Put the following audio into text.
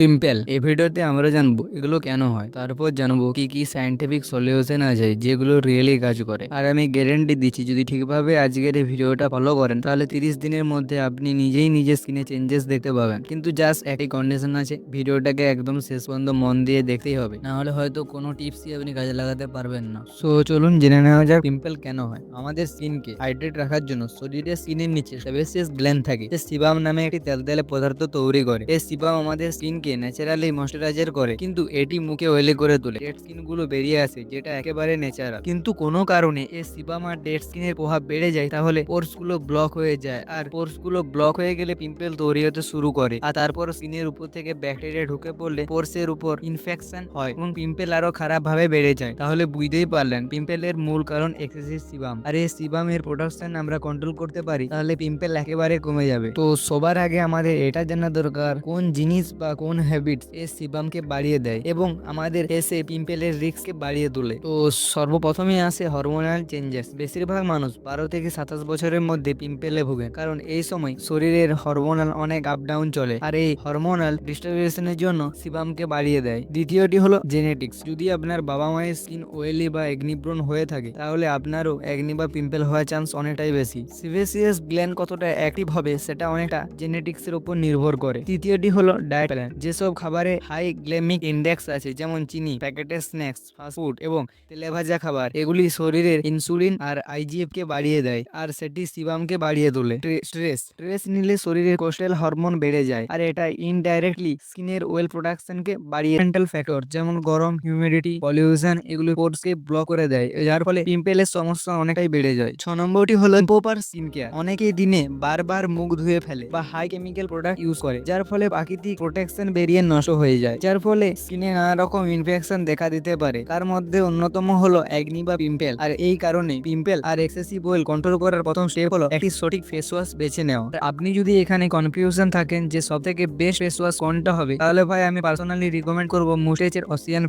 Pimple এই ভিডিওতে আমরা জানবো এগুলো কেন হয়, তারপর জানবো কি কি সায়েন্টিফিক সলিউশন আছে যেগুলো রিয়েলি কাজ করে। আর আমি গ্যারেন্টি দিচ্ছি যদি ঠিকভাবে আজকের এই ভিডিওটা ফলো করেন তাহলে 30 দিনের মধ্যে আপনি নিজেই নিজের স্কিনে চেঞ্জেস দেখতে পাবেন। কিন্তু জাস্ট একটি কন্ডিশন আছে, ভিডিওটাকে একদম শেষ পর্যন্ত মন দিয়ে দেখতেই হবে, না হলে হয়তো কোনো টিপসই আপনি কাজে লাগাতে পারবেন না। সো চলুন জেনে নেওয়া যাক পিম্পল কেন হয়। আমাদের স্কিনকে হাইড্রেট রাখার জন্য শরীরের স্কিনের নিচে সেবাসিয়াস গ্ল্যান্ড থাকে, যে সিবাম নামে একটি তেলতেলে পদার্থ তৈরি করে। এই সিবাম আমাদের স্কিনকে ন্যাচারালি ময়শ্চারাইজার করে, কিন্তু এটি মুখে অয়েলি করে তোলে। ডেড স্কিন গুলো বেরিয়ে আসে, যেটা একেবারে ন্যাচারাল। কিন্তু কোনো কারণে এই সিবাম আর ডেড স্কিনের প্রভাব বেড়ে যায়, তাহলে পোর্স গুলো ব্লক হয়ে যায়, আর পোর্স গুলো ব্লক হয়ে গেলে পিম্পল তৈরি হতে শুরু করে। আর তারপর স্কিনের উপর থেকে ব্যাকটেরিয়া ঢুকে পড়লে পোর্স এর উপর ইনফেকশন হয় এবং পিম্পল আরো খারাপ ভাবে বেড়ে যায়। তাহলে বুঝতেই পারলেন পিম্পলের মূল কারণ এক্সেসিভ সিবাম। আর এই সিবাম এর প্রোডাকশন আমরা কন্ট্রোল করতে পারি, তাহলে পিম্পল একেবারে কমে যাবে। তো সবার আগে আমাদের এটা জানা দরকার কোন জিনিস বা কোন হ্যাবিটস এই সিবামকে বাড়িয়ে দেয় এবং আমাদের ফেসে পিম্পলের রিস্ককে বাড়িয়ে তোলে। তো সর্বপ্রথমে আসে হরমোনাল চেঞ্জেস। বেশিরভাগ মানুষ 12 থেকে 27 বছরের মধ্যে পিম্পলে ভোগে, কারণ এই সময় শরীরের হরমোনাল অনেক আপ ডাউন চলে, আর এই হরমোনাল ডিস্টারবেশনের জন্য সিবামকে বাড়িয়ে দেয়। দ্বিতীয়টি হলো জেনেটিক্স। যদি আপনার বাবা মায়ের স্কিন অয়েলি বা একনিব্রণ হয়ে থাকে, তাহলে আপনারও একনি বা পিম্পল হওয়ার চান্স অনেকটাই বেশি। সিবেসিয়াস গ্ল্যান্ড কতটা অ্যাক্টিভ হবে সেটা অনেকটা জেনেটিক্স এর উপর নির্ভর করে। তৃতীয়টি হলো ডায়েট প্ল্যান। যেসব খাবারে হাই গ্লাইসেমিক ইন্ডেক্স আছে, যেমন চিনি, প্যাকেটের স্ন্যাক্স, ফাস্টফুড এবং তেলে ভাজা খাবার, এগুলি শরীরের ইনসুলিন আর আইজিএফ কে বাড়িয়ে দেয়, আর সেটি সিবামকে বাড়িয়ে তোলে। স্ট্রেস স্ট্রেস নিলে শরীরে কোস্টাল হরমোন বেড়ে যায়, আর এটা ইনডাইরেক্টলি স্কিনের ওয়েল প্রোডাকশনকে বাড়িয়ে। মেন্টাল ফ্যাক্টর যেমন গরম, হিউমিডিটি, পলিউশন, এগুলো পোর্সকে ব্লক করে দেয়, যার ফলে পিম্পলের সমস্যা অনেকটাই বেড়ে যায়। 6 নম্বরটি হলো ইম্প্রপার স্কিন কেয়ার। অনেকেই দিনে বারবার মুখ ধুয়ে ফেলে বা হাই কেমিক্যাল প্রোডাক্ট ইউজ করে, যার ফলে প্রাকৃতিক প্রোটেকশন বেরিয়ে নষ্ট হয়ে যায়, যার ফলে স্কিনে নানা রকম ইনফেকশন দেখা দিতে পারে। তার মধ্যে অন্যতম হলো একনি বা পিম্পল। আর এই কারণে পিম্পল আর এক্সেসিভ অয়েল কন্ট্রোল করার প্রথম স্টেপ হলো একটি সঠিক ফেস ওয়াশ বেছে নেওয়া। আপনি যদি এখানে কনফিউশন থাকেন যে সব থেকে বেস্ট ফেস ওয়াশ কোনটা হবে, তাহলে ভাই আমি পার্সোনালি রিকমেন্ড করবো মুস্টেচের অসিয়ান